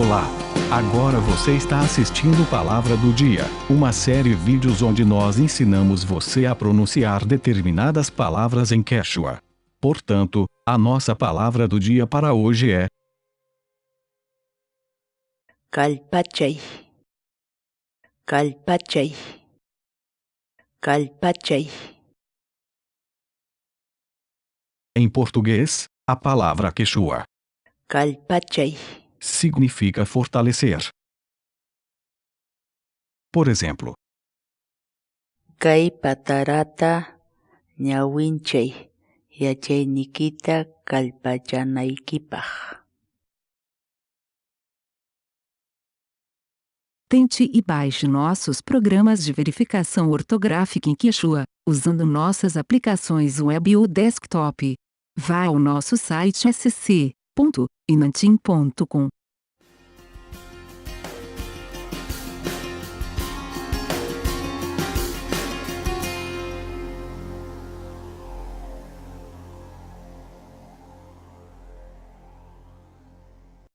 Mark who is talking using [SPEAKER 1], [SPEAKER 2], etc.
[SPEAKER 1] Olá! Agora você está assistindo Palavra do Dia, uma série de vídeos onde nós ensinamos você a pronunciar determinadas palavras em Quechua. Portanto, a nossa palavra do dia para hoje é
[SPEAKER 2] Kalpachay, kalpachay, kalpachay.
[SPEAKER 1] Em português, a palavra Quechua
[SPEAKER 2] Kalpachay,
[SPEAKER 1] significa fortalecer. Por exemplo,
[SPEAKER 2] kay patarata ñawinchay yachaynikita kalpachanaykipaq.
[SPEAKER 3] Tente e baixe nossos programas de verificação ortográfica em Quechua, usando nossas aplicações web ou desktop. Vá ao nosso site sc.inantim.com.